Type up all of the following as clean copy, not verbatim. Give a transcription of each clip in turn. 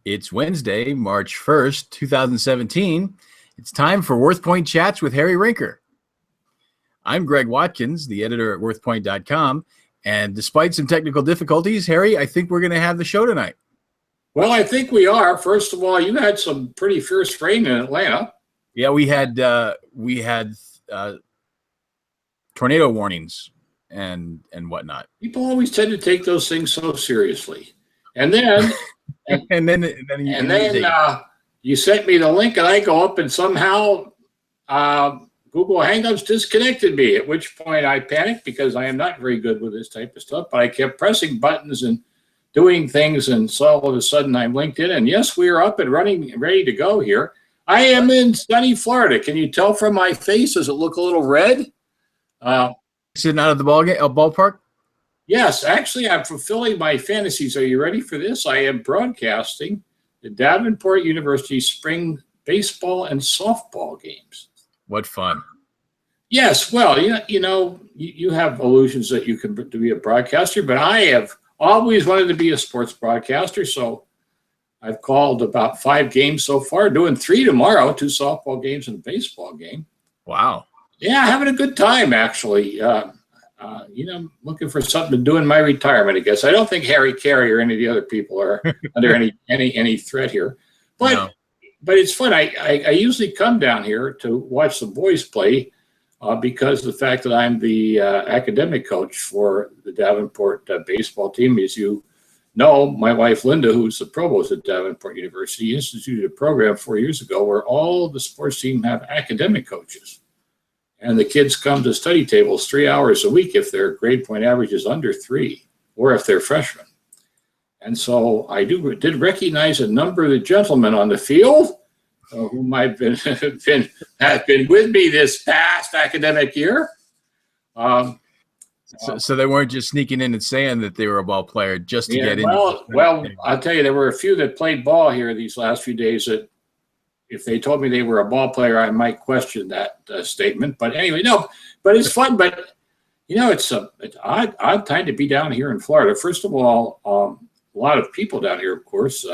It's Wednesday, March 1st, 2017. It's time for WorthPoint Chats with Harry Rinker. I'm Greg Watkins, the editor at WorthPoint.com. And despite some technical difficulties, Harry, I think we're going to have the show tonight. Well, I think we are. First of all, you had some pretty fierce rain in Atlanta. Yeah, we had tornado warnings and whatnot. People always tend to take those things so seriously. And then and then you sent me the link, and I go up, and somehow Google Hangouts disconnected me, at which point I panicked because I am not very good with this type of stuff, but I kept pressing buttons and doing things, and so all of a sudden I'm linked in, and yes, we are up and running, ready to go here. I am in sunny Florida. Can you tell from my face? Does it look a little red? Sitting out of the ballpark? Yes, actually, I'm fulfilling my fantasies. Are you ready for this? I am broadcasting the Davenport University spring baseball and softball games. What fun. Yes, well, you have illusions that you can be a broadcaster, but I have always wanted to be a sports broadcaster, so I've called about 5 games so far, doing 3 tomorrow, 2 softball games and a baseball game. Wow. Yeah, having a good time, actually. Looking for something to do in my retirement, I guess. I don't think Harry Carey or any of the other people are under any threat here. But No. But it's fun. I usually come down here to watch the boys play because of the fact that I'm the academic coach for the Davenport baseball team. As you know, my wife, Linda, who's the provost at Davenport University, instituted a program 4 years ago where all the sports team have academic coaches. And the kids come to study tables 3 hours a week if their grade point average is under 3, or if they're freshmen. And so I did recognize a number of the gentlemen on the field whom I've have been with me this past academic year. So they weren't just sneaking in and saying that they were a ball player just to get in. Well, I'll tell you, there were a few that played ball here these last few days that if they told me they were a ball player, I might question that statement. But anyway, no, but it's fun. But, it's odd time to be down here in Florida. First of all, a lot of people down here, of course,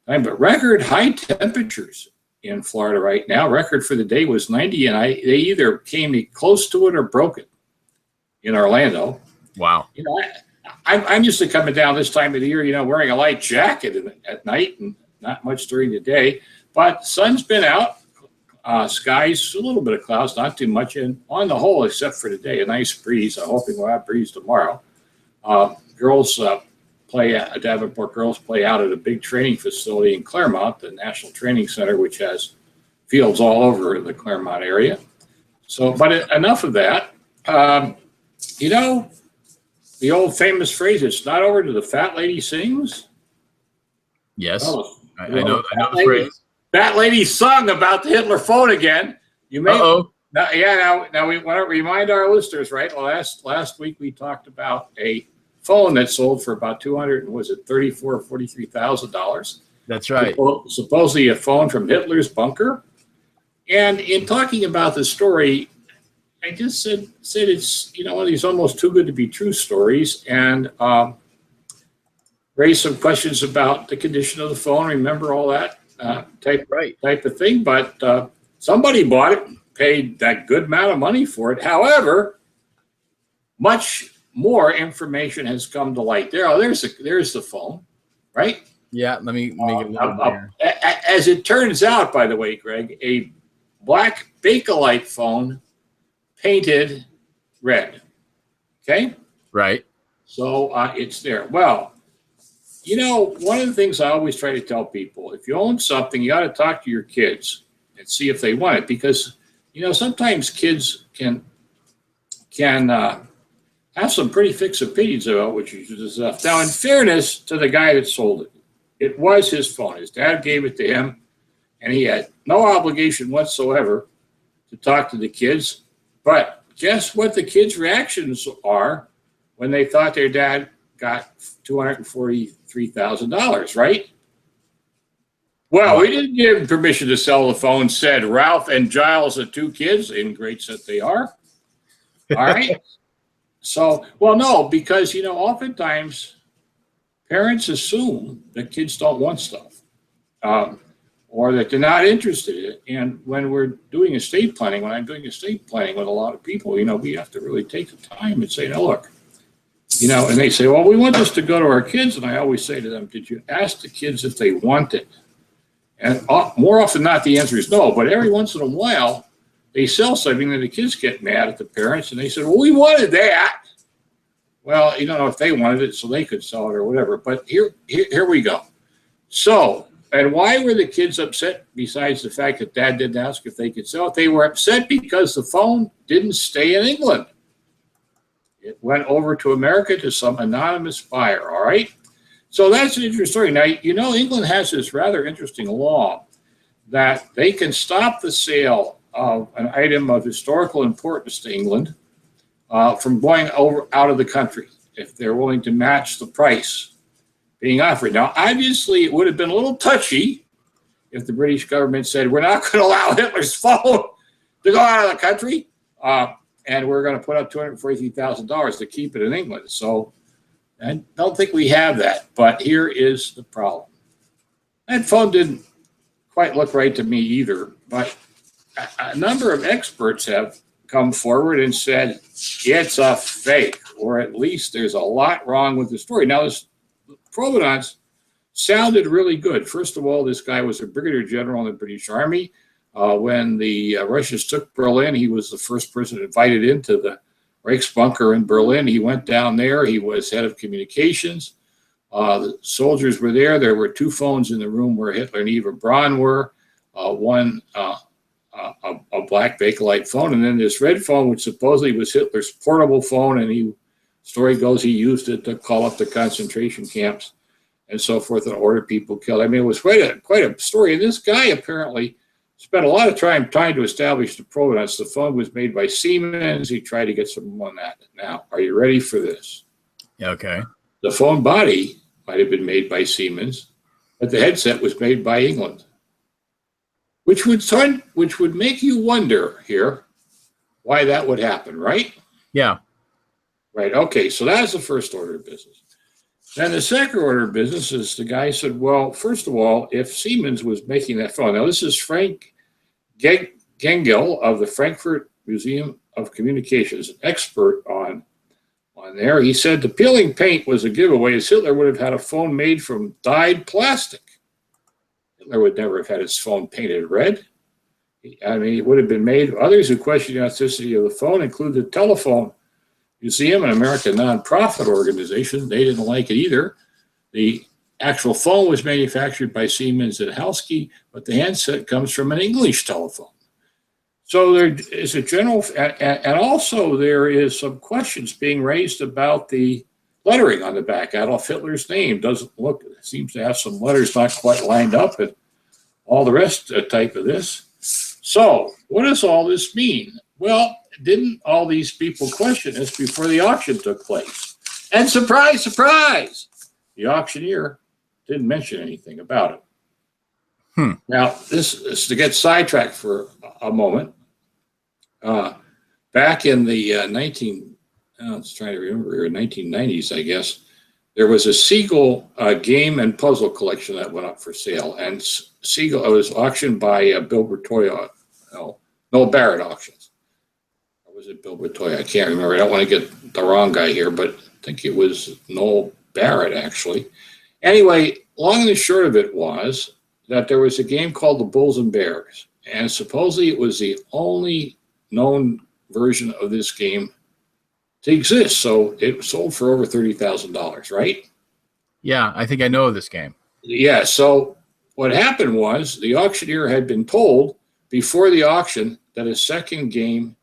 but record high temperatures in Florida right now. Record for the day was 90, and they either came close to it or broke it in Orlando. Wow. I'm used to coming down this time of the year, wearing a light jacket at night and not much during the day. But sun's been out, skies, a little bit of clouds, not too much. And on the whole, except for today, a nice breeze. I'm hoping we'll have breeze tomorrow. Davenport girls play out at a big training facility in Claremont, the National Training Center, which has fields all over the Claremont area. So, but enough of that. The old famous phrase, it's not over till the fat lady sings. Yes, oh, I know the phrase. That lady sung about the Hitler phone again. You may. Now we want to remind our listeners, right? Last week we talked about a phone that sold for about $34,000 or $43,000. That's right. Supposedly a phone from Hitler's bunker. And in talking about the story, I just said it's one of these almost too good to be true stories, and raised some questions about the condition of the phone. Remember all that type of thing. But somebody bought it, paid that good amount of money for it. However, much more information has come to light. There's the phone, right? Yeah, let me make it a little bigger. As it turns out, by the way, Greg, a black Bakelite phone painted red. Okay? Right. So it's there. Well, one of the things I always try to tell people, if you own something, you got to talk to your kids and see if they want it, because sometimes kids can have some pretty fixed opinions about what you do stuff. Now, in fairness to the guy that sold it, it was his phone. His dad gave it to him, and he had no obligation whatsoever to talk to the kids. But guess what the kids' reactions are when they thought their dad got $243,000, right? Well, we didn't give him permission to sell the phone, said Ralph and Giles, the 2 kids, ingrates that they are. All right. So, well, no, because, oftentimes parents assume that kids don't want stuff. or that they're not interested in it. And when we're doing estate planning, when I'm doing estate planning with a lot of people, we have to really take the time and say, no, look, and they say, well, we want this to go to our kids. And I always say to them, did you ask the kids if they want it? And more often than not, the answer is no. But every once in a while, they sell something and the kids get mad at the parents. And they said, well, we wanted that. Well, you don't know if they wanted it, so they could sell it or whatever. But here we go. So, and why were the kids upset besides the fact that Dad didn't ask if they could sell it? They were upset because the phone didn't stay in England. It went over to America to some anonymous buyer, all right? So that's an interesting story. Now, England has this rather interesting law that they can stop the sale of an item of historical importance to England from going out of the country if they're willing to match the price being offered. Now, obviously, it would have been a little touchy if the British government said, we're not going to allow Hitler's phone to go out of the country, and we're going to put up $243,000 to keep it in England. So I don't think we have that, but here is the problem. That phone didn't quite look right to me either, but a number of experts have come forward and said it's a fake, or at least there's a lot wrong with the story. Now, this provenance sounded really good. First of all, this guy was a brigadier general in the British Army. When the Russians took Berlin, he was the first person invited into the Reichsbunker in Berlin. He went down there. He was head of communications. The soldiers were there. There were 2 phones in the room where Hitler and Eva Braun were. One, a black Bakelite phone, and then this red phone, which supposedly was Hitler's portable phone, and story goes he used it to call up the concentration camps and so forth and order people killed. I mean, it was quite a story. And this guy apparently spent a lot of time trying to establish the provenance. The phone was made by Siemens. He tried to get some on that. Now, are you ready for this? Okay. The phone body might have been made by Siemens, but the headset was made by England, which would make you wonder here why that would happen, right? Yeah. Right. Okay. So that's the first order of business. Then the second order of business is the guy said, well, first of all, if Siemens was making that phone, now this is Frank Gengel of the Frankfurt Museum of Communications, an expert on there. He said the peeling paint was a giveaway, as Hitler would have had a phone made from dyed plastic. Hitler would never have had his phone painted red. I mean, it would have been made. Others who questioned the authenticity of the phone include the Telephone Museum, an American nonprofit organization. They didn't like it either. The actual phone was manufactured by Siemens and Halsky, but the handset comes from an English telephone. So there is a general, and also there is some questions being raised about the lettering on the back. Adolf Hitler's name seems to have some letters not quite lined up, and all the rest type of this. So what does all this mean? Well, didn't all these people question this before the auction took place? And surprise, surprise, the auctioneer didn't mention anything about it. Now, this is to get sidetracked for a moment. Back in the 1990s, I guess, there was a Siegel game and puzzle collection that went up for sale. And Siegel was auctioned by Bill Bertoya, Noel Barrett Auctions. Or was it Bill Bertoya? I can't remember. I don't want to get the wrong guy here, but I think it was Noel Barrett, actually. Anyway, long and the short of it was that there was a game called the Bulls and Bears. And supposedly it was the only known version of this game to exist. So it sold for over $30,000, right? Yeah, I think I know this game. Yeah, so what happened was the auctioneer had been told before the auction that a second game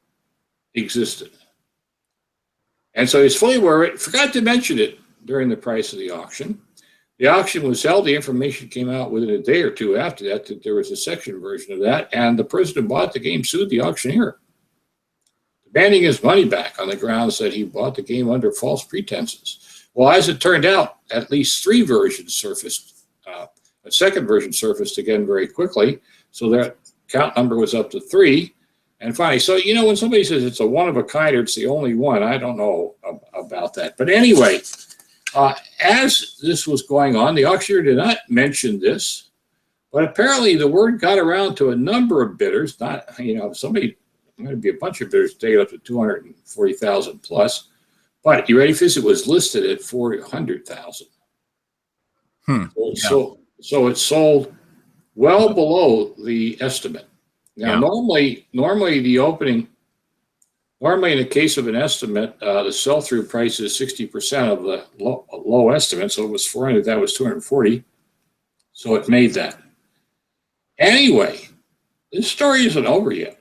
existed. And so he's fully aware of it, forgot to mention it during the price of the auction. The auction was held. The information came out within a day or two after that there was a second version of that, and the person who bought the game sued the auctioneer, demanding his money back on the grounds that he bought the game under false pretenses. Well, as it turned out, at least 3 versions surfaced. A second version surfaced again very quickly, so that count number was up to 3. And finally, so, when somebody says it's a one of a kind or it's the only one, I don't know about that. But anyway, as this was going on, the auctioneer did not mention this, But apparently the word got around to a number of bidders, not, somebody, going to be a bunch of bidders take it up to 240,000 plus. But you ready for this? It was listed at 400,000. So it sold well below the estimate. Now, normally in the case of an estimate, the sell-through price is 60% of the low estimate. So it was 400, that was 240. So it made that. Anyway, this story isn't over yet.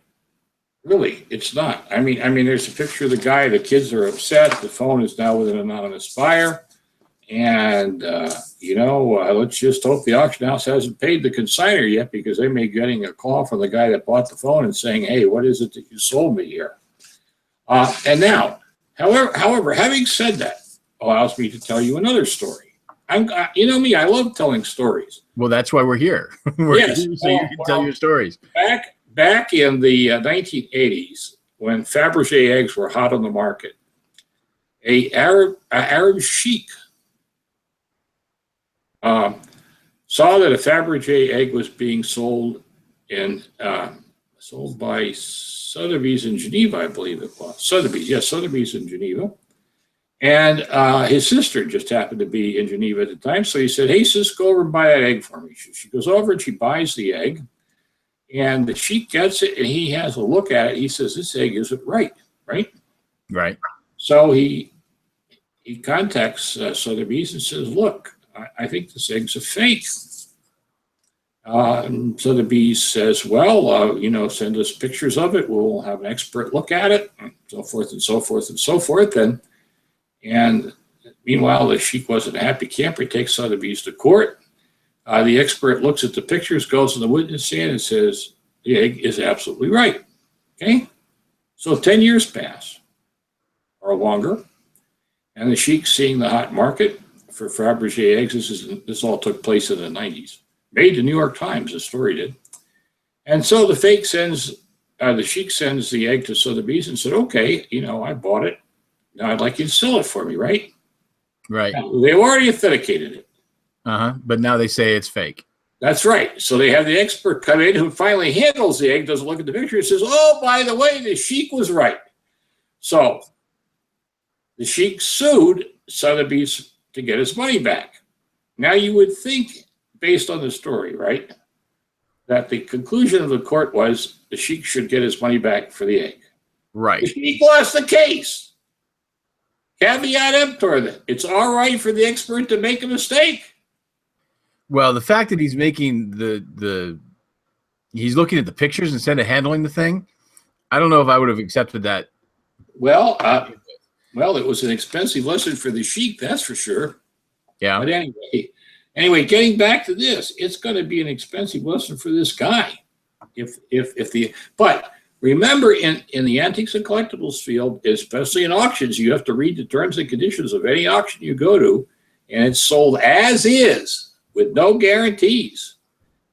Really, it's not. I mean, there's a picture of the guy. The kids are upset. The phone is now with an anonymous buyer. And, let's just hope the auction house hasn't paid the consignor yet, because they may be getting a call from the guy that bought the phone and saying, hey, what is it that you sold me here? And now, however, having said that, allows me to tell you another story. You know me, I love telling stories. Well, that's why we're here. Yes. So you can tell your stories. Back in the 1980s, when Fabergé eggs were hot on the market, an Arab sheik saw that a Fabergé egg was being sold by Sotheby's in Geneva, I believe it was. Sotheby's in Geneva. And his sister just happened to be in Geneva at the time. So he said, hey, sis, go over and buy that egg for me. She goes over and she buys the egg. And the sheik gets it, and he has a look at it. He says, this egg isn't right. Right. So he contacts Sotheby's and says, look, I think this egg's a fake. And Sotheby's says, well, send us pictures of it. We'll have an expert look at it, and so forth and so forth and so forth. And meanwhile, the sheik wasn't a happy camper. He takes Sotheby's to court. The expert looks at the pictures, goes to the witness stand, and says, the egg is absolutely right. Okay? So 10 years pass, or longer, and the sheik's seeing the hot market for Fabergé eggs. This all took place in the 90s. Made the New York Times, the story did. And so the sheik sends the egg to Sotheby's and said, okay, I bought it. Now I'd like you to sell it for me, right? Right. Now, they've already authenticated it. But now they say it's fake. That's right. So they have the expert come in who finally handles the egg, doesn't look at the picture, and says, oh, by the way, the sheik was right. So the sheik sued Sotheby's to get his money back. Now you would think, based on the story, right, that the conclusion of the court was the sheik should get his money back for the egg. Right. The sheik lost the case. Caveat emptor that it's all right for the expert to make a mistake. Well, the fact that he's making he's looking at the pictures instead of handling the thing, I don't know if I would have accepted that. Well, it was an expensive lesson for the sheik, that's for sure. Yeah. But anyway, getting back to this, it's going to be an expensive lesson for this guy. But remember, in the antiques and collectibles field, especially in auctions, you have to read the terms and conditions of any auction you go to, and it's sold as is with no guarantees.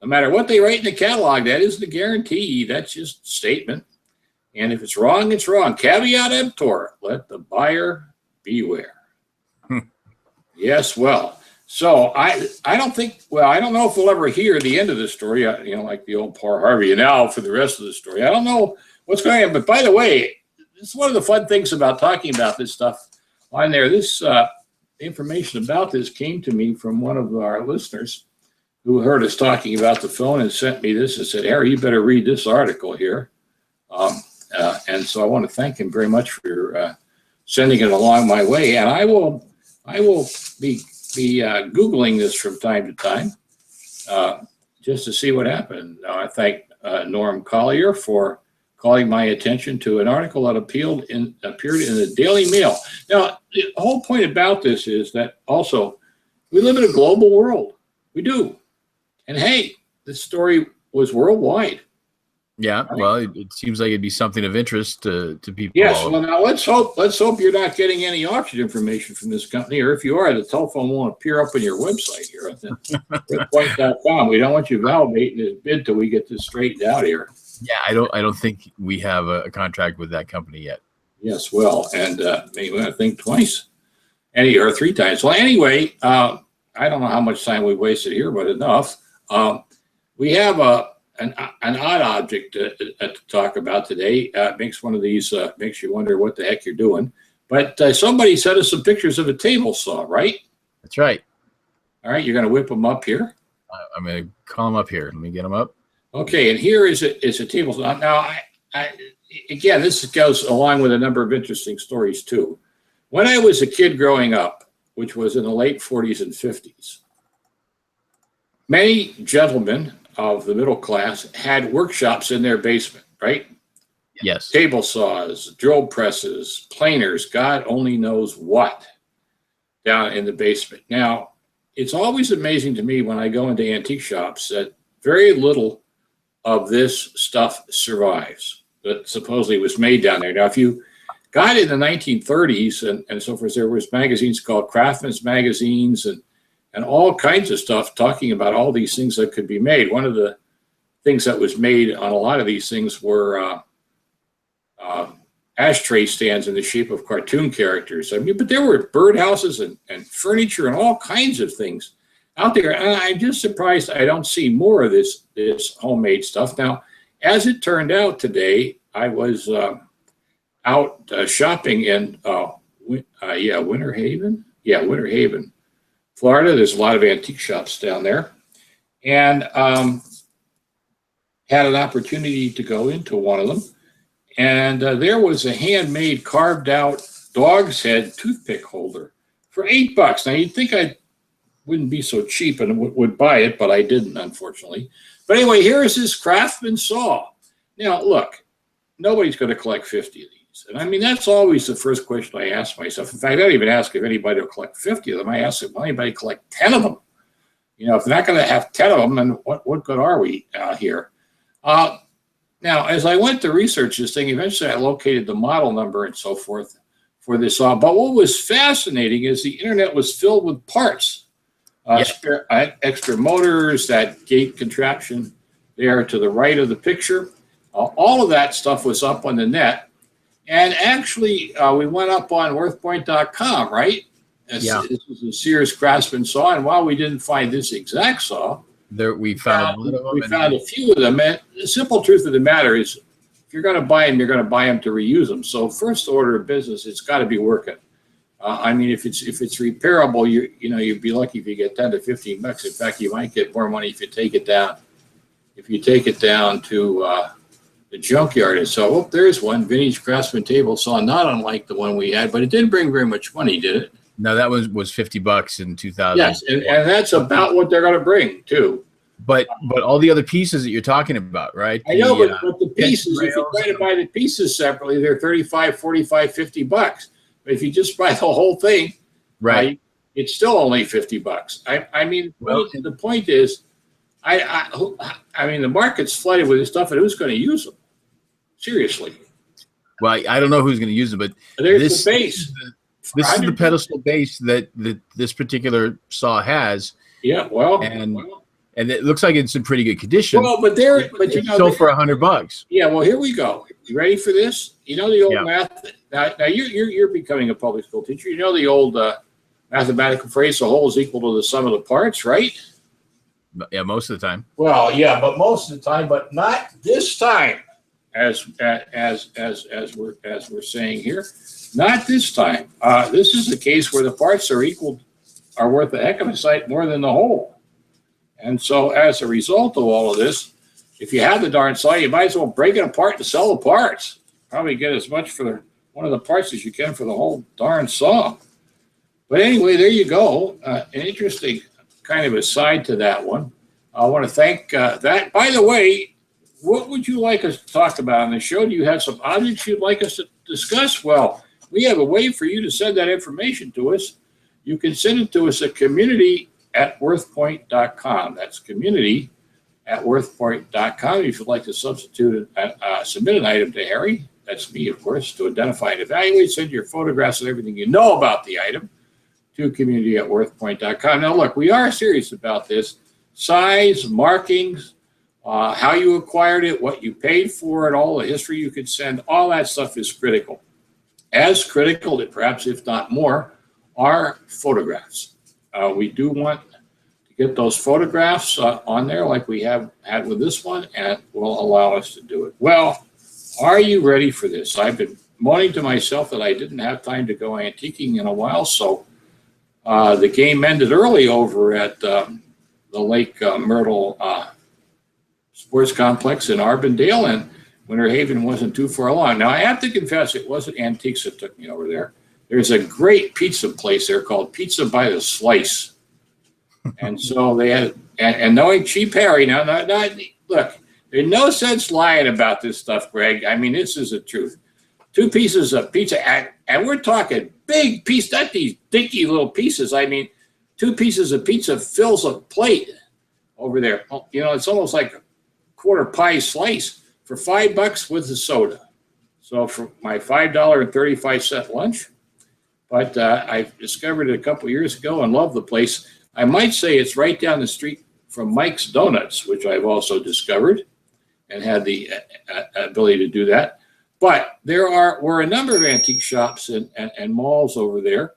No matter what they write in the catalog, that isn't a guarantee. That's just a statement. And if it's wrong, it's wrong. Caveat emptor, let the buyer beware. Yes, well. So I don't know if we'll ever hear the end of the story, like the old Paul Harvey, and now for the rest of the story. I don't know what's going on. But by the way, this is one of the fun things about talking about this stuff on there. This information about this came to me from one of our listeners who heard us talking about the phone and sent me this and said, Harry, you better read this article here. And so I want to thank him very much for sending it along my way. And I will be Googling this from time to time just to see what happened. I thank Norm Collier for calling my attention to an article that appeared in the Daily Mail. Now, the whole point about this is that also we live in a global world. We do. And hey, this story was worldwide. Yeah, well, it seems like it'd be something of interest to people. Yes, well, now let's hope you're not getting any auction information from this company, or if you are, the telephone won't appear up on your website here at WorthPoint.com. We don't want you validating this bid till we get this straightened out here. Yeah, I don't think we have a contract with that company yet. Yes, well, and maybe I think twice, or three times. Well, anyway, I don't know how much time we wasted here, but enough. We have an odd object to talk about today. Makes one of these, makes you wonder what the heck you're doing. But somebody sent us some pictures of a table saw, right? That's right. All right, you're going to whip them up here. I'm going to call them up here. Let me get them up. Okay, and here is a table saw. Now, again, this goes along with a number of interesting stories, too. When I was a kid growing up, which was in the late 40s and 50s, many gentlemen of the middle class had workshops in their basement, right? Yes. Table saws, drill presses, planers, God only knows what, down in the basement. Now, it's always amazing to me when I go into antique shops that very little of this stuff survives that supposedly was made down there. Now, if you got in the 1930s and so forth, there was magazines called Craftsman's magazines and all kinds of stuff talking about all these things that could be made. One of the things that was made on a lot of these things were ashtray stands in the shape of cartoon characters. I mean, but there were birdhouses and furniture and all kinds of things out there. And I'm just surprised I don't see more of this homemade stuff. Now, as it turned out today, I was out shopping in Winter Haven. Yeah, Winter Haven, Florida. There's a lot of antique shops down there. And had an opportunity to go into one of them. And there was a handmade carved out dog's head toothpick holder for $8. Now you'd think I wouldn't be so cheap and would buy it, but I didn't, unfortunately. But anyway, here is this Craftsman saw. Now look, nobody's going to collect 50 of these. And I mean, that's always the first question I ask myself. In fact, I don't even ask if anybody will collect 50 of them. I ask if anybody collect 10 of them. You know, if they're not going to have 10 of them, then what good are we here? Now, as I went to research this thing, eventually I located the model number and so forth for this saw. But what was fascinating is the internet was filled with parts, extra motors, that gate contraption there to the right of the picture. All of that stuff was up on the net. And actually, we went up on WorthPoint.com, right? This is a Sears Craftsman saw. And while we didn't find this exact saw, we found a few of them. And the simple truth of the matter is, if you're going to buy them, you're going to buy them to reuse them. So first order of business, it's got to be working. I mean, if it's repairable, you'd be lucky if you get 10 to 15 bucks. In fact, you might get more money if you take it down. If you take it down to the junkyard and so, there's one vintage Craftsman table saw, not unlike the one we had, but it didn't bring very much money, did it? No, that was $50 in 2000. Yes, and that's about what they're going to bring too. But all the other pieces that you're talking about, right? I know, but the pieces, if you try to buy the pieces separately, they're 35, 45, $50. But if you just buy the whole thing, right, it's still only $50. I mean, the point is, I mean, the market's flooded with this stuff, and who's going to use them? Seriously. Well, I don't know who's going to use them, but there's the base. This is the pedestal base that this particular saw has. Yeah, well, and it looks like it's in pretty good condition. Well, but you know, sold for $100. Yeah, well, here we go. You ready for this? You know the old math. Now you're becoming a public school teacher. You know the old mathematical phrase: the whole is equal to the sum of the parts, right? Yeah, most of the time. Well, yeah, but most of the time, but not this time, as we're saying here. Not this time. This is the case where the parts are worth a heck of a sight more than the whole. And so as a result of all of this, if you have the darn saw, you might as well break it apart to sell the parts. Probably get as much for one of the parts as you can for the whole darn saw. But anyway, there you go. An interesting kind of aside to that one. I want to thank that. By the way, what would you like us to talk about on the show? Do you have some objects you'd like us to discuss? Well, we have a way for you to send that information to us. You can send it to us at community@worthpoint.com. That's community@worthpoint.com. If you'd like to submit an item to Harry, that's me, of course, to identify and evaluate, send your photographs and everything you know about the item to community@worthpoint.com. Now, look, we are serious about this. Size, markings, how you acquired it, what you paid for it, all the history you could send, all that stuff is critical. As critical, perhaps if not more, are photographs. We do want to get those photographs on there like we have had with this one, and will allow us to do it. Well, are you ready for this? I've been moaning to myself that I didn't have time to go antiquing in a while, so the game ended early over at the Lake Myrtle Sports Complex in Arbondale, and Winter Haven wasn't too far along. Now, I have to confess, it wasn't antiques that took me over there. There's a great pizza place there called Pizza by the Slice. And so they had, and knowing Cheap Harry, now, look, there's no sense lying about this stuff, Greg. I mean, this is the truth. 2 pieces of pizza, and we're talking big piece, not these dinky little pieces. I mean, 2 pieces of pizza fills a plate over there. You know, it's almost like a quarter pie slice for $5 with the soda. So for my $5.35 lunch, but I discovered it a couple years ago and love the place. I might say it's right down the street from Mike's Donuts, which I've also discovered and had the ability to do that. But were a number of antique shops and malls over there.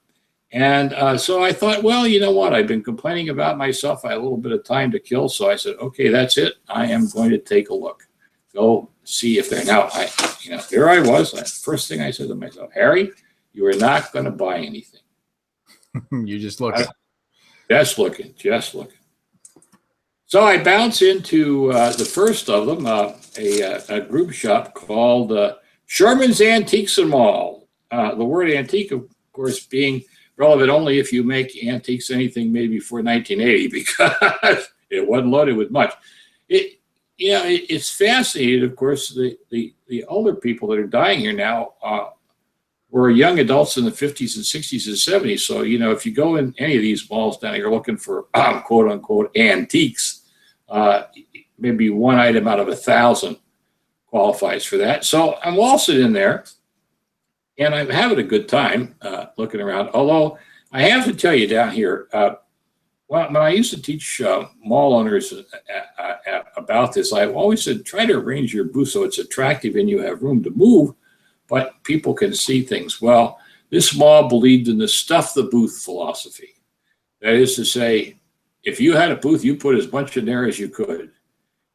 And so I thought, well, you know what? I've been complaining about myself. I had a little bit of time to kill. So I said, okay, that's it. I am going to take a look. Go see if they're now. There I was. First thing I said to myself, Harry, you are not going to buy anything. You just looking. Just looking. So I bounce into the first of them, a group shop called Sherman's Antiques and Mall. The word antique, of course, being relevant only if you make antiques anything made before 1980, because it wasn't loaded with much. It's fascinating. Of course, the older people that are dying here now were young adults in the 50s and 60s and 70s. So, if you go in any of these malls down here looking for quote unquote antiques, maybe one item out of 1,000 qualifies for that. So I'm waltzing in there and I'm having a good time looking around. Although I have to tell you down here, when I used to teach mall owners about this, I've always said, try to arrange your booth so it's attractive and you have room to move, but people can see things. Well, this mall believed in the stuff the booth philosophy. That is to say, if you had a booth, you put as much in there as you could.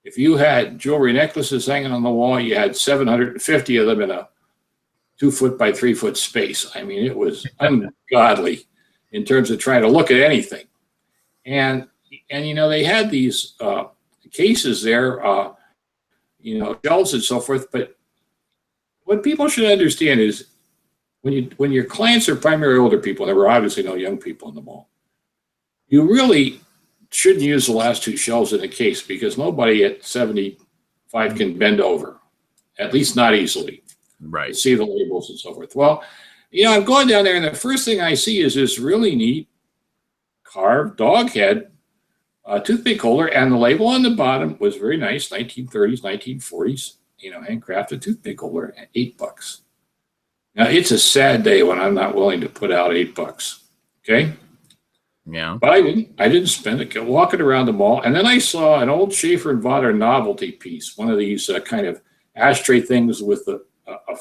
If you had jewelry necklaces hanging on the wall, you had 750 of them in a 2-foot by 3-foot space. I mean, it was ungodly in terms of trying to look at anything. And they had these cases there, shelves and so forth. But what people should understand is when your clients are primarily older people, and there were obviously no young people in the mall, you really shouldn't use the last 2 shelves in a case, because nobody at 75 can bend over, at least not easily. Right. See the labels and so forth. Well, I'm going down there, and the first thing I see is this really neat carved dog head toothpick holder, and the label on the bottom was very nice, 1930s, 1940s, handcrafted toothpick holder at $8. Now, it's a sad day when I'm not willing to put out $8. Okay. Yeah. But I didn't spend it. Walking around the mall, and then I saw an old Schaefer and Vodder novelty piece, one of these kind of ashtray things with a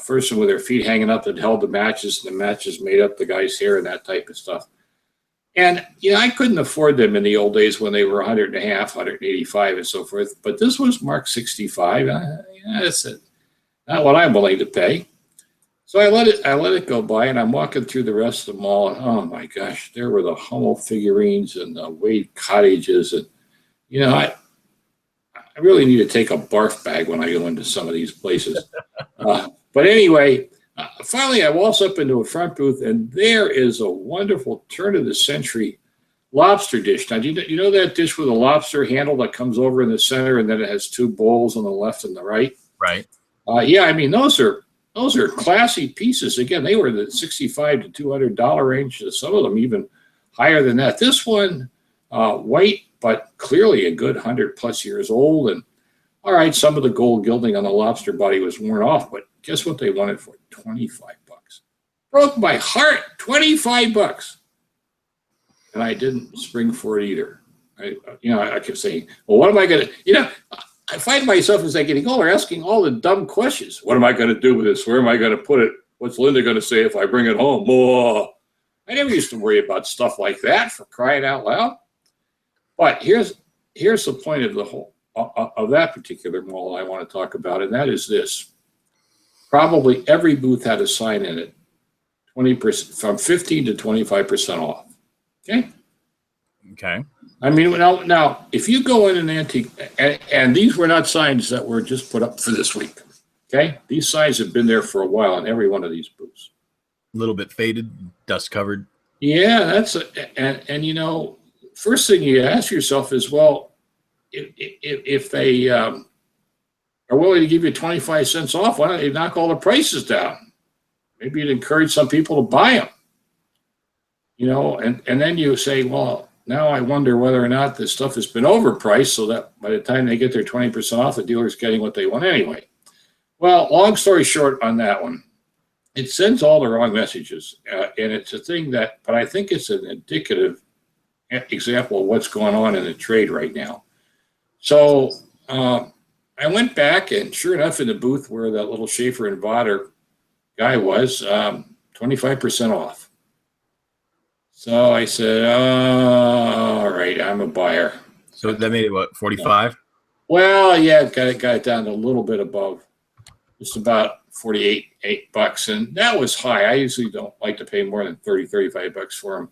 person with their feet hanging up that held the matches, and the matches made up the guy's hair and that type of stuff. And I couldn't afford them in the old days when they were $100 and a half, $185 and so forth. But this was marked $65. That's not what I'm willing to pay. So I let it go by, and I'm walking through the rest of the mall, and oh my gosh, there were the Hummel figurines and the Wade cottages, and I really need to take a barf bag when I go into some of these places. But anyway, finally I waltz up into a front booth, and there is a wonderful turn of the century lobster dish. Now, do you know that dish with a lobster handle that comes over in the center, and then it has 2 bowls on the left and the right? Right. Yeah, I mean, those are classy pieces. Again, they were the $65 to $200 range. Some of them even higher than that. This one, white, but clearly a good 100+ years old. And all right, some of the gold gilding on the lobster body was worn off, but guess what they wanted for $25? Broke my heart, $25. And I didn't spring for it either. I kept saying, well, what am I going to, I find myself as I getting older asking all the dumb questions. What am I going to do with this? Where am I going to put it? What's Linda going to say if I bring it home? Oh, I never used to worry about stuff like that, for crying out loud. But here's the point of the whole of that particular mall I want to talk about, and that is this: probably every booth had a sign in it, 20% from 15 to 25% off. Okay. Okay. I mean, now, if you go in an antique, and these were not signs that were just put up for this week. Okay, these signs have been there for a while in every one of these booths. A little bit faded, dust covered. Yeah, and you know, first thing you ask yourself is, well, if they are willing to give you 25 cents off, why don't they knock all the prices down? Maybe it'd encourage some people to buy them. You know, and then you say, well, now I wonder whether or not this stuff has been overpriced so that by the time they get their 20% off, the dealer's getting what they want anyway. Well, long story short on that one, it sends all the wrong messages. And it's a thing that, but I think it's an indicative example of what's going on in the trade right now. So I went back, and sure enough, in the booth where that little Schaefer and Vodder guy was, 25% off. So I said, oh, all right, I'm a buyer. So that made it what, 45? Well, yeah, got it down to a little bit above, just about 48 bucks, and that was high. I usually don't like to pay more than 35 bucks for them.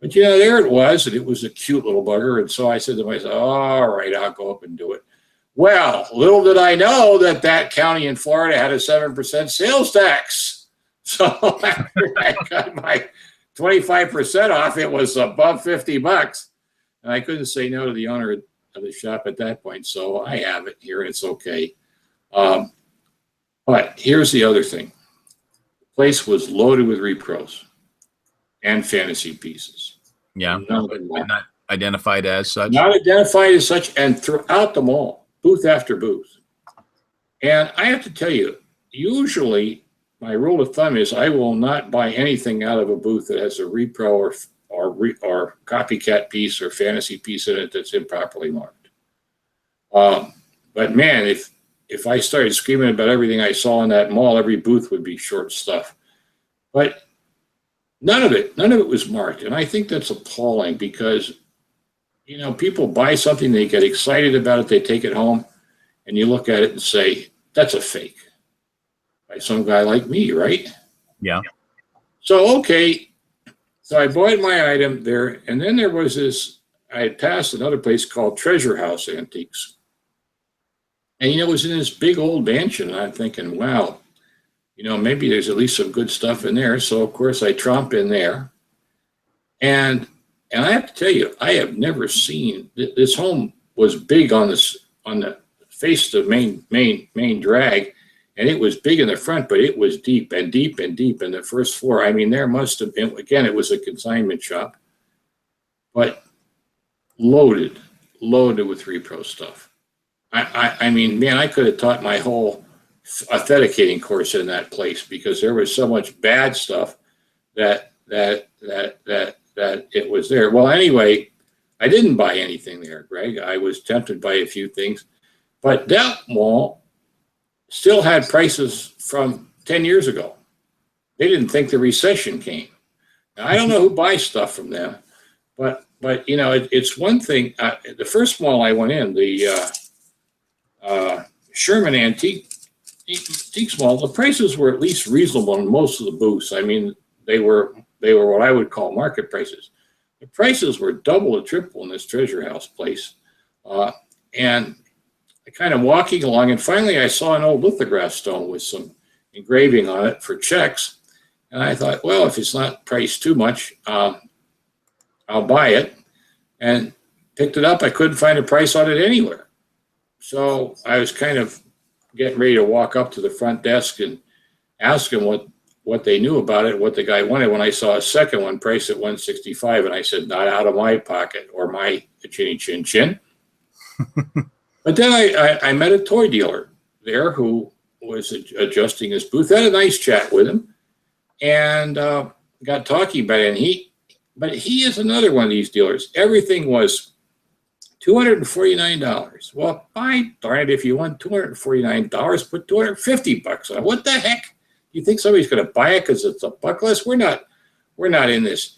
But you know, there it was, and it was a cute little bugger. And so I said to myself, all right, I'll go up and do it. Well, little did I know that county in Florida had a 7% sales tax. So after I got my 25% off, it was above 50 bucks. And I couldn't say no to the owner of the shop at that point. So I have it here, and it's okay. But here's the other thing. The place was loaded with repros and fantasy pieces. Yeah. Not identified as such. Not identified as such, and throughout the mall, booth after booth. And I have to tell you, usually my rule of thumb is I will not buy anything out of a booth that has a repro or copycat piece or fantasy piece in it that's improperly marked. But man, if I started screaming about everything I saw in that mall, every booth would be short stuff. But none of it was marked. And I think that's appalling because, you know, people buy something, they get excited about it, they take it home, and you look at it and say, that's a fake. By some guy like me, right? Yeah. So, okay. So I bought my item there, and then there was this, I had passed another place called Treasure House Antiques. And, you know, it was in this big old mansion, and I'm thinking, wow, you know, maybe there's at least some good stuff in there. So, of course, I tromp in there. And I have to tell you, I have never seen, this home was big on the face of the main drag. And it was big in the front, but it was deep and deep and deep in the first floor. I mean, there must have been, again, it was a consignment shop, but loaded with repro stuff. I mean, man, I could have taught my whole authenticating course in that place because there was so much bad stuff that it was there. Well, anyway, I didn't buy anything there, Greg. I was tempted by a few things, but that mall still had prices from 10 years ago. They didn't think the recession came. Now, I don't know who buys stuff from them, but you know, it's one thing. The first mall I went in, the Sherman Antiques Mall, the prices were at least reasonable in most of the booths. I mean, they were what I would call market prices. The prices were double or triple in this Treasure House place, and kind of walking along, and finally I saw an old lithograph stone with some engraving on it for checks. And I thought, well, if it's not priced too much, I'll buy it. And picked it up. I couldn't find a price on it anywhere. So I was kind of getting ready to walk up to the front desk and ask them what they knew about it, what the guy wanted, when I saw a second one priced at $165. And I said, not out of my pocket or my chinny chin chin. But then I met a toy dealer there who was adjusting his booth. I had a nice chat with him and got talking about it. But he is another one of these dealers. Everything was $249. Well, by darn it, if you want $249, put $250 on it. What the heck? You think somebody's going to buy it because it's a buck less? We're not in this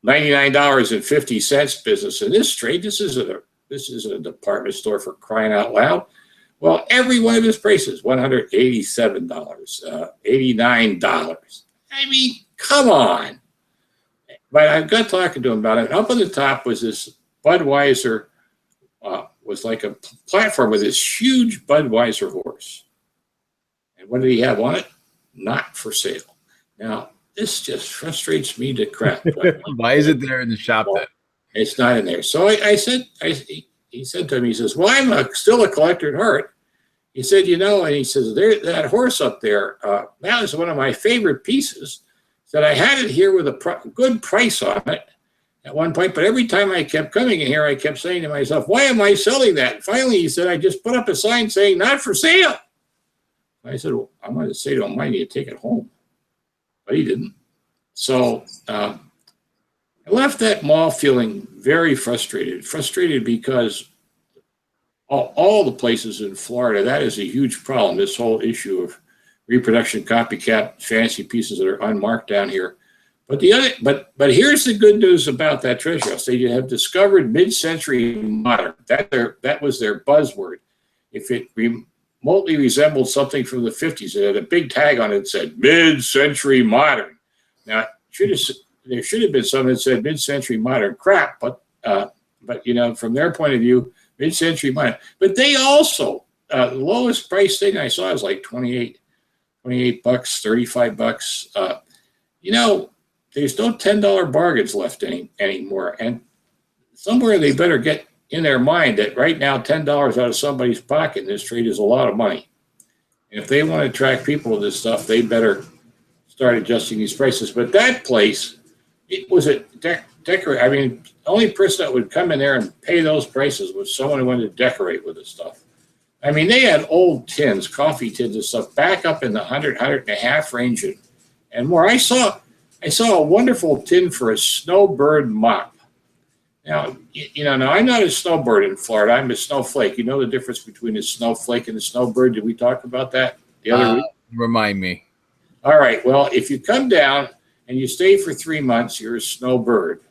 $99.50 business in this trade. This isn't a department store, for crying out loud. Well, every one of his prices, $187, $89. I mean, come on. But I got talking to him about it. Up on the top was this Budweiser, was like a platform with this huge Budweiser horse. And what did he have on it? Not for sale. Now, this just frustrates me to crap. Why is it there in the shop then? It's not in there. So he said to me, he says, well, I'm still a collector at heart. He said, you know, and he says, that horse up there, that was one of my favorite pieces. Said I had it here with a good price on it at one point, but every time I kept coming in here, I kept saying to myself, why am I selling that? And finally, he said, I just put up a sign saying, not for sale. I said, well, I'm going to say to him, why don't you take it home? But he didn't. So I left that mall feeling very frustrated because all the places in Florida, that is a huge problem, this whole issue of reproduction copycat fancy pieces that are unmarked down here. But but here's the good news about that treasure house. They have discovered mid-century modern. That was their buzzword. If it remotely resembled something from the 50s, it had a big tag on it that said mid-century modern. Now, there should have been something that said mid-century modern crap, but you know, from their point of view, mid-century modern. But they also, the lowest price thing I saw is like $28, $35. You know, there's no $10 bargains left anymore. And somewhere they better get in their mind that right now $10 out of somebody's pocket in this trade is a lot of money. And if they want to attract people to this stuff, they better start adjusting these prices. But that place, it was a decorate. I mean, the only person that would come in there and pay those prices was someone who wanted to decorate with this stuff. I mean, they had old tins, coffee tins and stuff back up in the 100 range and more. I saw a wonderful tin for a Snowbird mop. Now, now I'm not a snowbird in Florida. I'm a snowflake. You know the difference between a snowflake and a snowbird? Did we talk about that the other week? Remind me. All right. Well, if you come down and you stay for 3 months, you're a snowbird.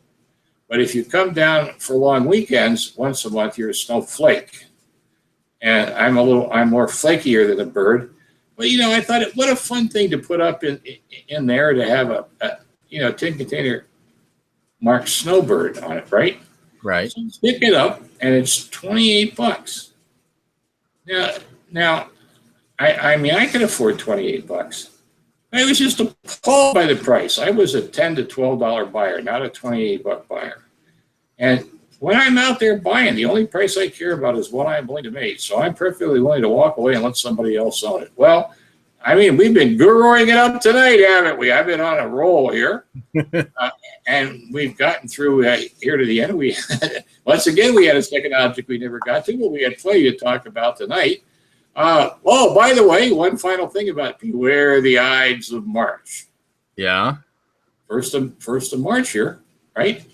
But if you come down for long weekends, once a month, you're a snowflake. And I'm more flakier than a bird. But, I thought, what a fun thing to put up in there to have a tin container marked Snowbird on it, right? Right. So pick it up, and it's $28. Now, I mean, I could afford $28. I was just appalled by the price. I was a $10 to $12 buyer, not a $28 buyer. And when I'm out there buying, the only price I care about is what I'm willing to make. So I'm perfectly willing to walk away and let somebody else own it. Well, I mean, we've been guruing it up tonight, haven't we? I've been on a roll here. And we've gotten through here to the end. Once again, we had a second object we never got to, but we had plenty to talk about tonight. Oh, by the way, one final thing about beware the Ides of March. Yeah. First of March here, right?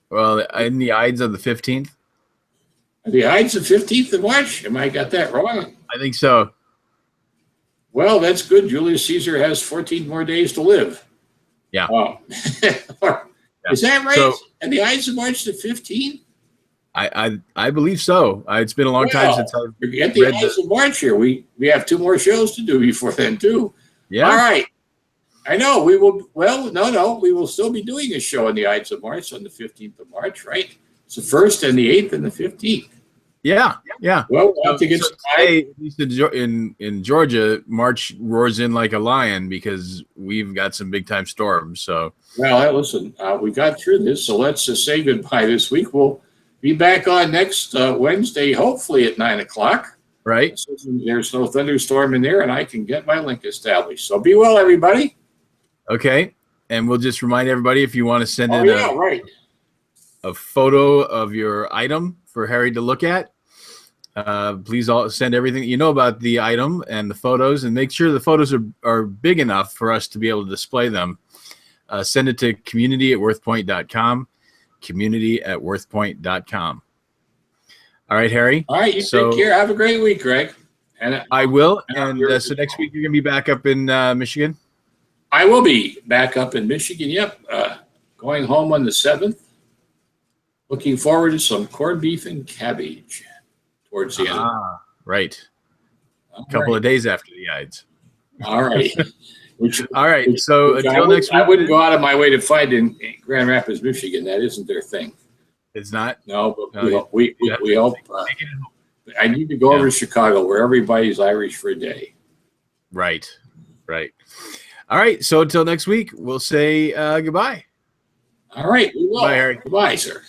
Well, in the Ides of the 15th. The Ides of 15th of March. Am I got that wrong? I think so. Well, that's good. Julius Caesar has 14 more days to live. Yeah. Is that right? So, and the Ides of March to 15? I believe so. It's been a long time since I've forget the Ides of March here. We have 2 more shows to do before then too. Yeah. All right. I know we will. Well, no, we will still be doing a show on the Ides of March on the 15th of March, right? It's the 1st and the 8th and the 15th. Yeah. Well, I think it's today, at least in Georgia, March roars in like a lion because we've got some big time storms. So, well, listen, we got through this, so let's just say goodbye this week. We'll be back on next Wednesday, hopefully at 9:00. Right. So there's no thunderstorm in there, and I can get my link established. So be well, everybody. Okay, and we'll just remind everybody if you want to send in a photo of your item for Harry to look at. Please send everything you know about the item and the photos, and make sure the photos are big enough for us to be able to display them. Send it to community@worthpoint.com, community@worthpoint.com. All right, Harry. All right, you take care. Have a great week, Greg. And I will. And so next week you're going to be back up in Michigan? I will be back up in Michigan. Yep. going home on the 7th. Looking forward to some corned beef and cabbage towards the end. Right. A couple of days after the Ides. All right. All right. So until next week. I wouldn't go out of my way to find in Grand Rapids, Michigan. That isn't their thing. It's not? No, but we hope. I need to go over to Chicago where everybody's Irish for a day. Right. All right. So until next week, we'll say goodbye. All right. We will. Bye, Harry. Goodbye, sir.